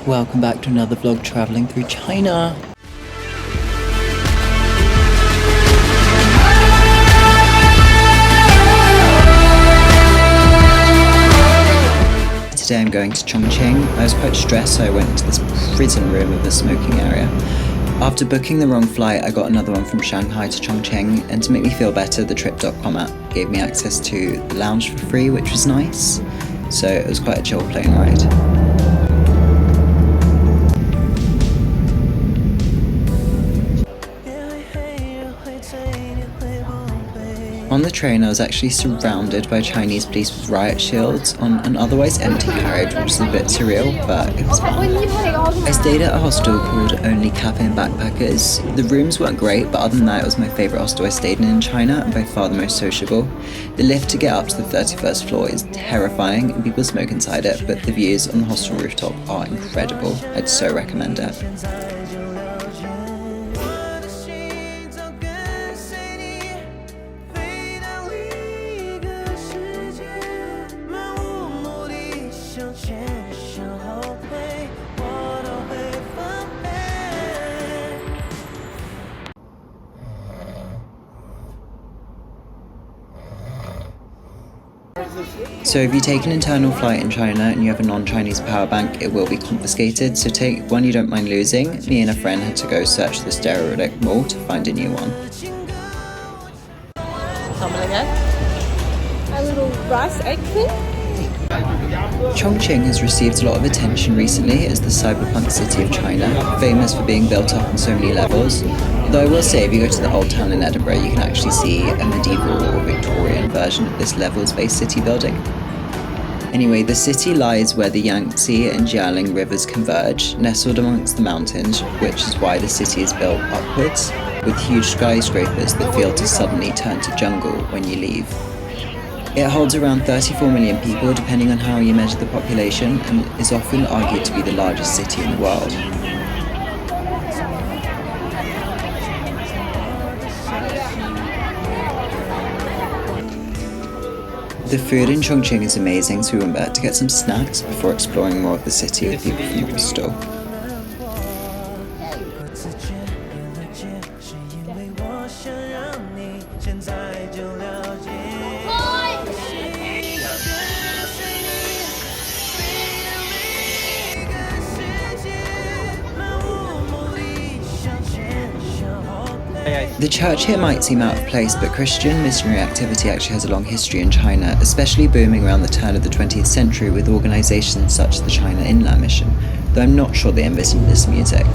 Welcome back to another vlog traveling through China. Today I'm going to Chongqing. I was quite stressed, so I went into this prison room of the smoking area. After booking the wrong flight, I got another one from Shanghai to Chongqing, and to make me feel better, the Trip.com app gave me access to the lounge for free, which was nice. So it was quite a chill plane ride. On the train, I was actually surrounded by Chinese police with riot shields on an otherwise empty carriage, which is a bit surreal, but it was fun. I stayed at a hostel called Only Cafe and Backpackers. The rooms weren't great, but other than that, it was my favourite hostel I stayed in China, and by far the most sociable. The lift to get up to the 31st floor is terrifying, and people smoke inside it, but the views on the hostel rooftop are incredible. I'd so recommend it. So if you take an internal flight in China and you have a non-Chinese power bank, it will be confiscated, so take one you don't mind losing. Me and a friend had to go search the Stereotic Mall to find a new one. A little rice egg thing. Chongqing has received a lot of attention recently as the cyberpunk city of China, famous for being built up on so many levels. Though I will say, if you go to the Old Town in Edinburgh, you can actually see a medieval or Victorian version of this levels-based city building. Anyway, the city lies where the Yangtze and Jialing rivers converge, nestled amongst the mountains, which is why the city is built upwards, with huge skyscrapers that feel to suddenly turn to jungle when you leave. It holds around 34 million people, depending on how you measure the population, and is often argued to be the largest city in the world. The food in Chongqing is amazing, so we went back to get some snacks before exploring more of the city with people from the hostel. The church here might seem out of place, but Christian missionary activity actually has a long history in China, especially booming around the turn of the 20th century with organisations such as the China Inland Mission, though I'm not sure they envisioned this music.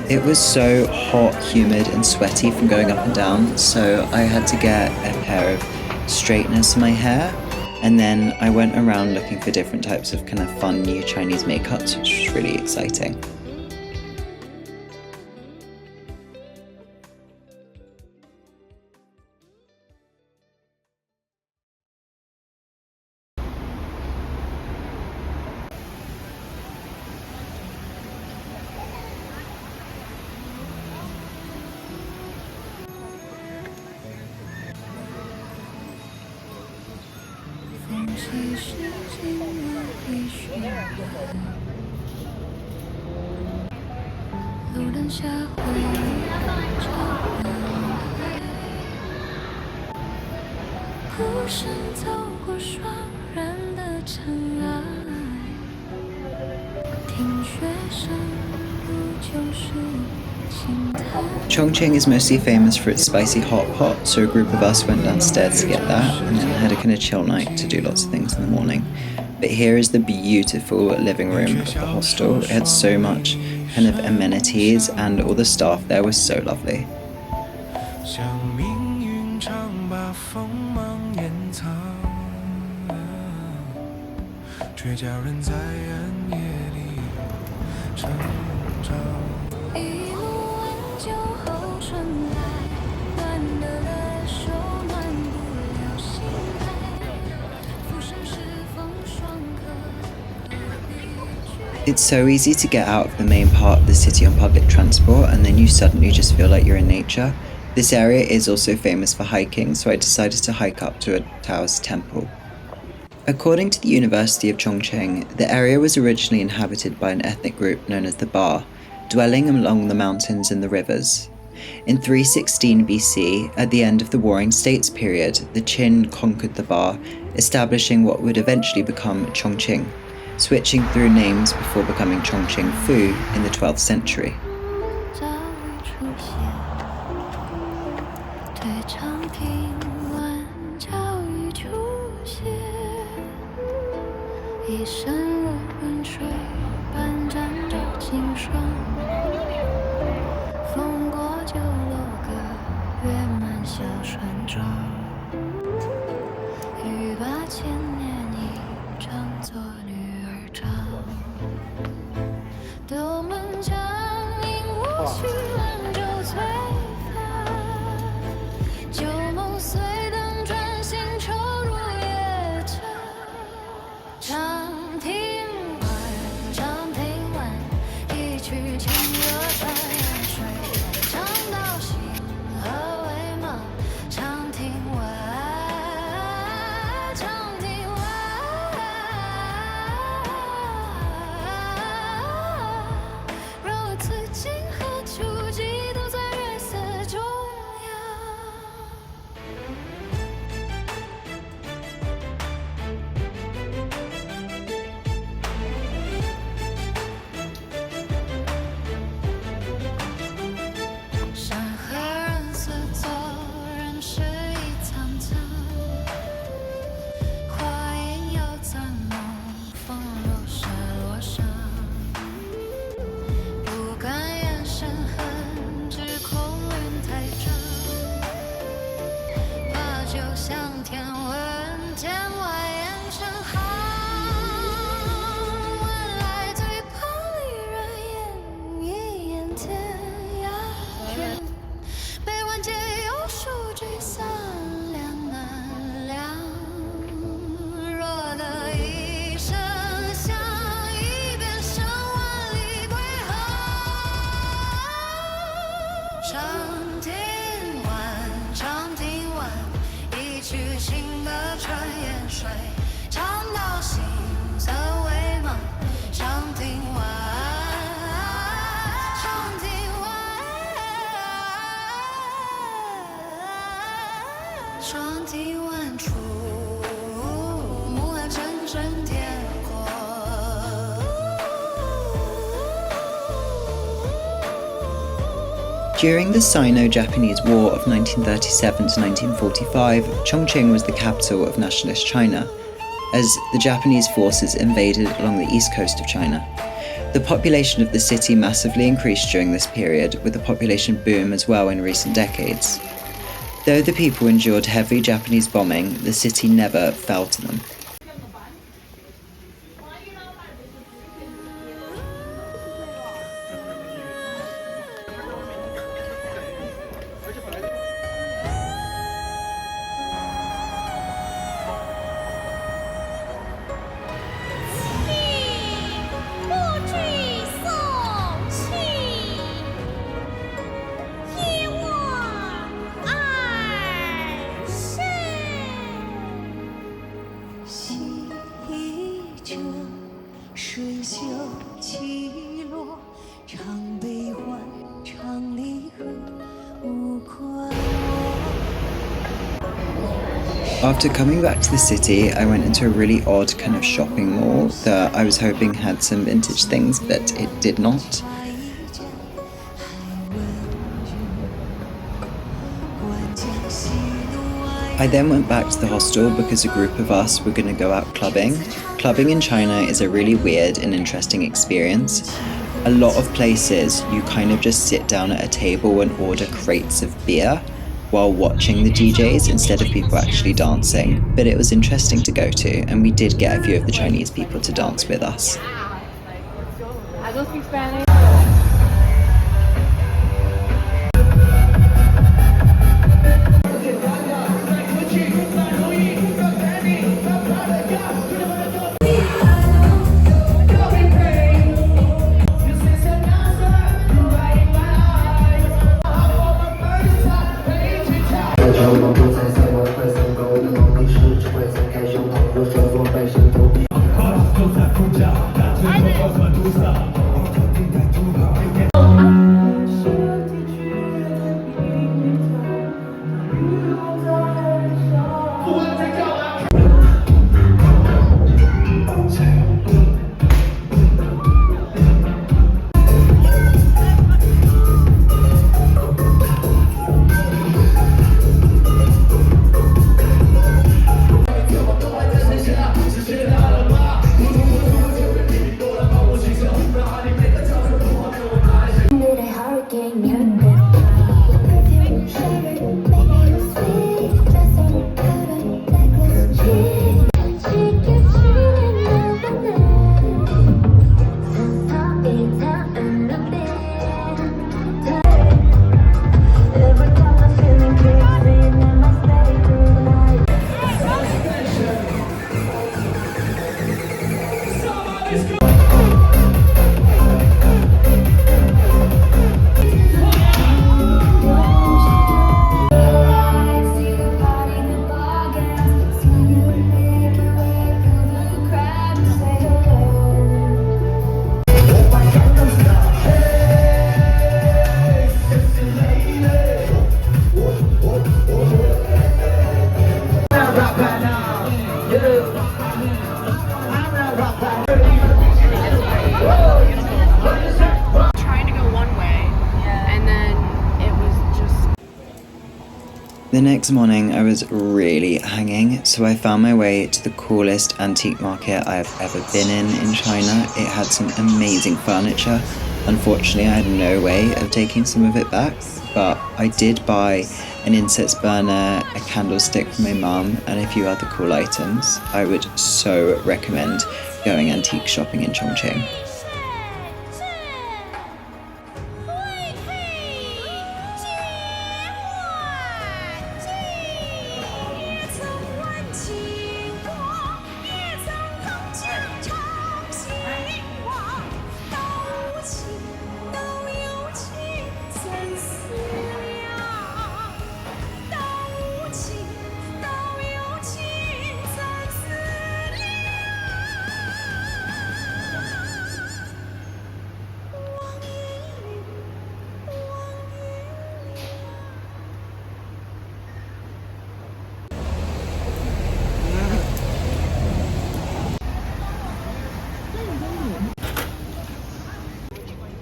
It was so hot, humid and sweaty from going up and down, so I had to get a pair of straighteners for my hair, and then I went around looking for different types of kind of fun new Chinese makeups, which was really exciting. Chongqing is mostly famous for its spicy hotpot, so a group of us went downstairs to get that and then had a kind of chill night to do lots of things in the morning. But here is the beautiful living room of the hostel. It had so much kind of amenities and all the staff there was so lovely. It's so easy to get out of the main part of the city on public transport, and then you suddenly just feel like you're in nature. This area is also famous for hiking, so I decided to hike up to a Taoist temple. According to the University of Chongqing, the area was originally inhabited by an ethnic group known as the Ba, dwelling along the mountains and the rivers. In 316 BC, at the end of the Warring States period, the Qin conquered the Ba, establishing what would eventually become Chongqing, switching through names before becoming Chongqing Fu in the 12th century. During the Sino-Japanese War of 1937 to 1945, Chongqing was the capital of nationalist China, as the Japanese forces invaded along the east coast of China. The population of the city massively increased during this period, with a population boom as well in recent decades. Though the people endured heavy Japanese bombing, the city never fell to them. After coming back to the city, I went into a really odd kind of shopping mall that I was hoping had some vintage things, but it did not. I then went back to the hostel because a group of us were going to go out clubbing. Clubbing in China is a really weird and interesting experience. A lot of places you kind of just sit down at a table and order crates of beer while watching the DJs instead of people actually dancing. But it was interesting to go to, and we did get a few of the Chinese people to dance with us. I don't speak Spanish. The next morning I was really hanging, so I found my way to the coolest antique market I have ever been in China. It had some amazing furniture. Unfortunately, I had no way of taking some of it back, but I did buy an incense burner, a candlestick for my mum, and a few other cool items. I would so recommend going antique shopping in Chongqing.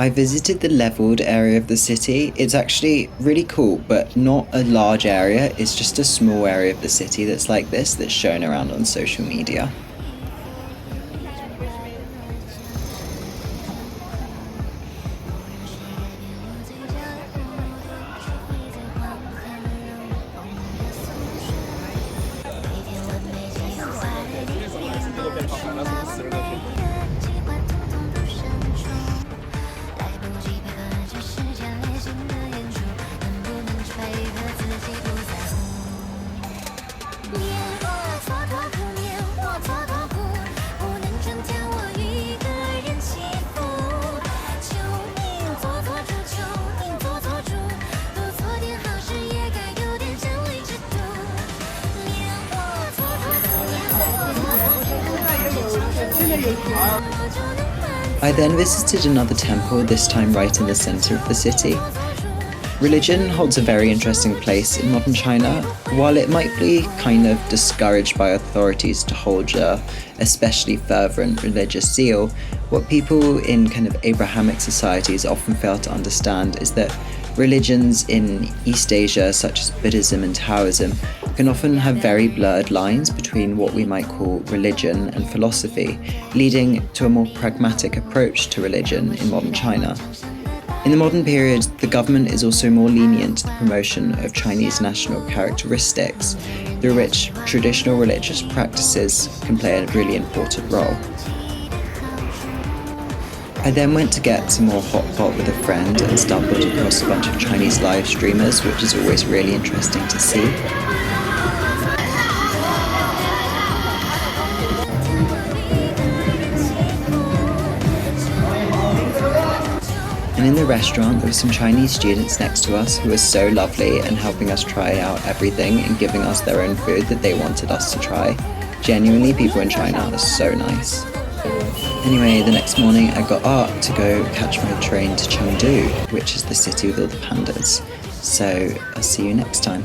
I visited the leveled area of the city. It's actually really cool, but not a large area. It's just a small area of the city that's like this, that's shown around on social media. I then visited another temple, this time right in the center of the city. Religion holds a very interesting place in modern China. While it might be kind of discouraged by authorities to hold a especially fervent religious zeal, what people in kind of Abrahamic societies often fail to understand is that religions in East Asia, such as Buddhism and Taoism, can often have very blurred lines between what we might call religion and philosophy, leading to a more pragmatic approach to religion in modern China. In the modern period, the government is also more lenient to the promotion of Chinese national characteristics, through which traditional religious practices can play a really important role. I then went to get some more hotpot with a friend and stumbled across a bunch of Chinese live streamers, which is always really interesting to see. And in the restaurant, there were some Chinese students next to us who were so lovely and helping us try out everything and giving us their own food that they wanted us to try. Genuinely, people in China are so nice. Anyway, the next morning I got up to go catch my train to Chengdu, which is the city with all the pandas. So I'll see you next time.